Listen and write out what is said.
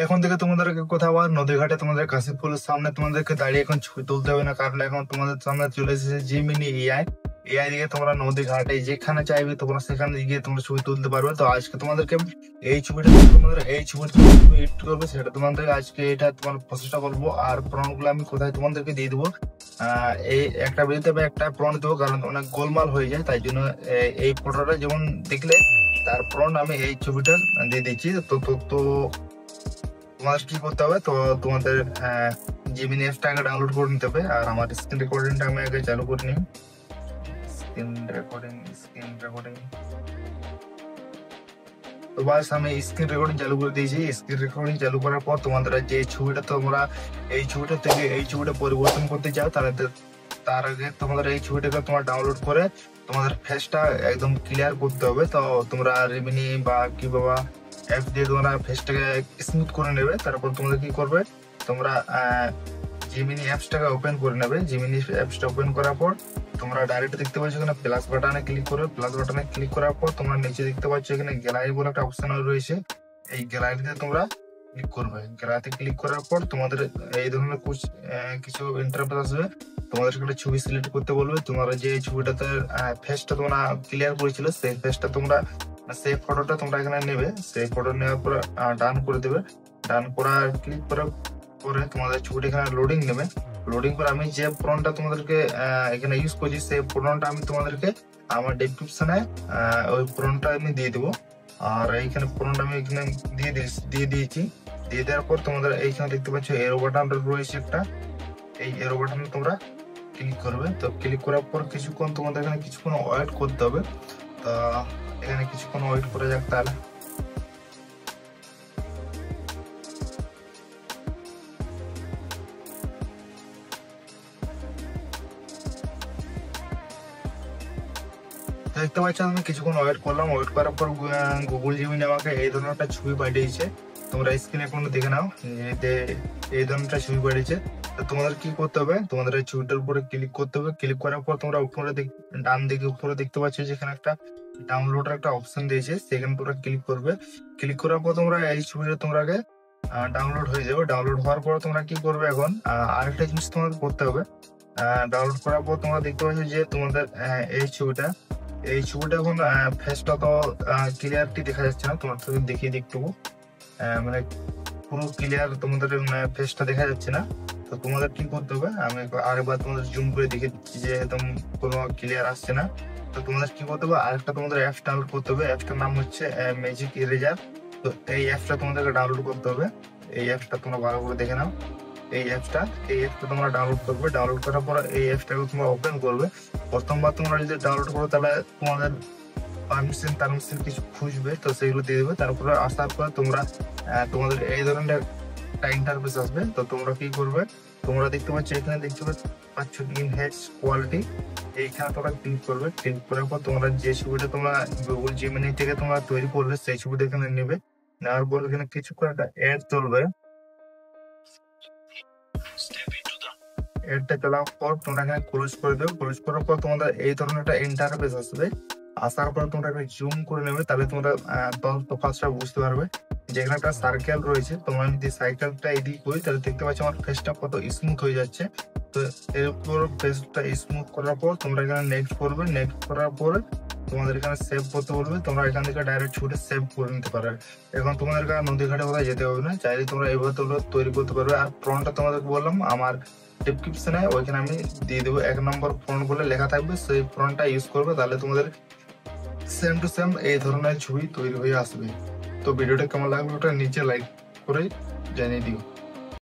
এখন থেকে তোমাদেরকে কোথাও আর নদী ঘাটে তোমাদের কাশিফুলের সামনে তোমাদেরকে দাঁড়িয়ে এখন ছবি তুলতে হবে না, কারণ এখন তোমাদের সামনে চলে এসেছে জিমিনি এআই। এআই দিয়ে তোমরা নদী ঘাটে যেখানে চাইবে তোমরা সেখানে গিয়ে তোমরা ছবি তুলতে পারবে। তো আজকে তোমাদেরকে এই ছবিটা তোমাদের এই ছবিটা এডিট করবে সেটা তোমাদের আজকে এটা তোমার প্রসেসটা বলবো, আর প্রম্পট গুলো আমি কোথায় তোমাদেরকে দিয়ে দেবো। এই একটা ভিডিওতে আমি একটা প্রম্পট দেবো, কারণ অনেক গোলমাল হয়ে যায়, তাই জন্য এই ফটোটা যেমন দেখলে তার প্রম্পট আমি এই ছবিটা দিয়ে দিচ্ছি। তো তো তো তোমাদের কি করতে হবে, তো তোমাদের জিমিনি অ্যাপটা আগে ডাউনলোড করে নিতে হবে। আর আমার স্ক্রিন রেকর্ডিংটা আমি আগে চালু করে নিই। স্ক্রিন রেকর্ডিং তো বাস আমি স্ক্রিন রেকর্ডিং চালু করে দিয়েছি। স্ক্রিন রেকর্ডিং চালু করার পর তোমাদের যে ছবিটা তোমরা এই ছবিটা থেকে এই ছবিটা পরিবর্তন করতে চাও, তাহলে তার আগে তোমাদের এই ছবিটাকে তোমার ডাউনলোড করে তোমাদের ফেসটা একদম ক্লিয়ার করতে হবে। তো তোমরা রিমিনি বা কি বাবা অ্যাপ দিয়ে তোমরা ফেসটাকে স্মুথ করে নেবে। তারপর তোমরা কি করবে, তোমরা জিমিনি অ্যাপসটাকে ওপেন করে নেবে। জিমিনি অ্যাপসটা ওপেন করার পর তোমরা ডাইরেক্ট দেখতে পাচ্ছ এখানে প্লাস বাটনে ক্লিক করবে। প্লাস বাটনে ক্লিক করার পর তোমরা নিচে দেখতে পাচ্ছ এখানে গ্যালারি বলে একটা অপশন রয়েছে। এই গ্যালারিতে তোমরা ক্লিক করবে। গ্যালারিতে ক্লিক করার পর তোমাদের এই ধরনের কিছু ইন্টারফেস আসবে। তোমাদের সেখানে ছবি সিলেক্ট করতে বলবে। তোমরা যে ছবিটাতে ফেসটা তোমরা ক্লিয়ার করেছিল সেই ফেসটা তোমরা সেই ফটোটা তোমরা এখানে নেবে। সেই ফটো নেওয়ার পর ডান করে দেবে। ডান করার ক্লিক করার পরে তোমাদের ছবিটা এখানে লোডিং নেবে। লোডিং করে আমি যে প্রম্পটটা তোমাদেরকে এখানে ইউজ করছি সেই প্রম্পটটা আমি তোমাদেরকে আমার ডেসক্রিপশনে ওই প্রম্পটটা আমি দিয়ে দেবো। আর এইখানে প্রম্পট আমি এখানে দিয়ে দিয়েছি। দিয়ে দেওয়ার পর তোমাদের এইখানে দেখতে পাচ্ছ এরো বাটন রয়েছে একটা। এই এরো বাটনে তোমরা ক্লিক করবে। তো ক্লিক করার পর কিছুক্ষণ তোমাদের এখানে কিছুক্ষণ ওয়েট করতে হবে। তো এখানে কিছুক্ষণ ওয়েট করে যাক তাহলে। দেখতে পাচ্ছ আমি কিছুক্ষণ ওয়েট করলাম। ওয়েট করার পর গুগল জিমিনি আমাকে এই ধরনের একটা ছবি পাঠিয়েছে। তোমরা স্ক্রিনে কোনো দেখে নাও, এই ধরনের একটা ছবি পাঠিয়েছে। তো তোমাদের কি করতে হবে, তোমাদের এই ছবিটার উপরে ক্লিক করতে হবে। ক্লিক করার পর তোমরা উপরে ডান দিকে উপরে দেখতে পাচ্ছ যেখানে একটা ডাউনলোডের একটা অপশন দিয়েছে, সেখানে তোমরা ক্লিক করবে। ক্লিক করার পর তোমরা এই ছবিটা তোমরা আগে ডাউনলোড হয়ে যাবে। ডাউনলোড হওয়ার পর তোমরা কি করবে, এখন আরেকটা জিনিস তোমাদের করতে হবে। ডাউনলোড করার পর তোমরা দেখতে পাচ্ছ যে তোমাদের এই ছবিটা এখন ফেসটা তো ক্লিয়ারিটি দেখা যাচ্ছে না। তোমার থেকে দেখিয়ে দিই একটু, মানে পুরো ক্লিয়ার তোমাদের ফেসটা দেখা যাচ্ছে না। তো তোমাদের কি করতে হবে, আমি আরেকবার তোমাদের জুম করে দেখে দিচ্ছি যে একদম কোনো ক্লিয়ার আসছে না। তো তোমাদের কি করতে হবে, আরেকটা তোমাদের অ্যাপস ডাউনলোড করতে হবে। অ্যাপসটার নাম হচ্ছে ম্যাজিক ইরেজার। তো এই অ্যাপসটা তোমাদেরকে ডাউনলোড করতে হবে। এই অ্যাপসটা তোমরা ভালো করে দেখে নাও। এই অ্যাপসটা তোমরা ডাউনলোড করবে। ডাউনলোড করার পর এই অ্যাপসটাকে তোমরা ওপেন করবে। প্রথমবার তোমরা যদি ডাউনলোড করো তাহলে তোমাদের পারমিশন কিছু খুঁজবে, তো সেগুলো দিয়ে দেবে। তারপরে আসার পর তোমরা তোমাদের এই ধরনের একটা ইন্টারফেস আসবে। তো তোমরা কি করবে, তোমরা দেখতে পাচ্ছ এখানে দেখতে পাচ্ছ ইনহ্যান্স কোয়ালিটি, এইখানে তোমরা ক্লিক করবে। ক্লিক করার পর তোমরা যে ছবিটা তোমরা গুগল জিমিনি থেকে তোমরা তৈরি করবে সেই ছবিটা এখানে নেবে। নেওয়ার পর এখানে কিছুক্ষণ একটা অ্যাড চলবে। এডটা চালার পর তোমরা এখানে ক্লোজ করে দেবে। ক্লোজ করার পর তোমাদের এই ধরনের একটা ইন্টারফেস আসবে। আসার পর তোমরা একটা জুম করে নেবে, তাহলে তোমরা তফাৎটা বুঝতে পারবে। যেখানে একটা সার্কেল রয়েছে, তোমরা যদি সার্কেলটা এদিকে করি তাহলে দেখতে পাচ্ছ আমার ফেসটা কত স্মুথ হয়ে যাচ্ছে। তো এরপর ফেসটা স্মুথ করার পর তোমরা এখানে নেক্সট করবে। নেক্সট করার পরে তোমাদের এখানে সেভ করতে বলবে। তোমরা এখান থেকে ডাইরেক্ট ছুটে সেভ করে নিতে পারবে। এখন তোমাদের নদী ঘাটে কোথায় যেতে হবে না, চাইলে তোমরা এইভাবে তোমরা তৈরি করতে পারবে। আর প্রম্পটটা তোমাদেরকে বললাম আমার ডেসক্রিপশনে ওইখানে আমি দিয়ে দেবো। 1 নম্বর প্রম্পট বলে লেখা থাকবে, সেই প্রম্পটটা ইউজ করবে, তাহলে তোমাদের সেম টু সেম এই ধরনের ছবি তৈরি হয়ে আসবে। তো ভিডিওটা কেমন লাগবে ওটা নিচে লাইক করে জানিয়ে দিও।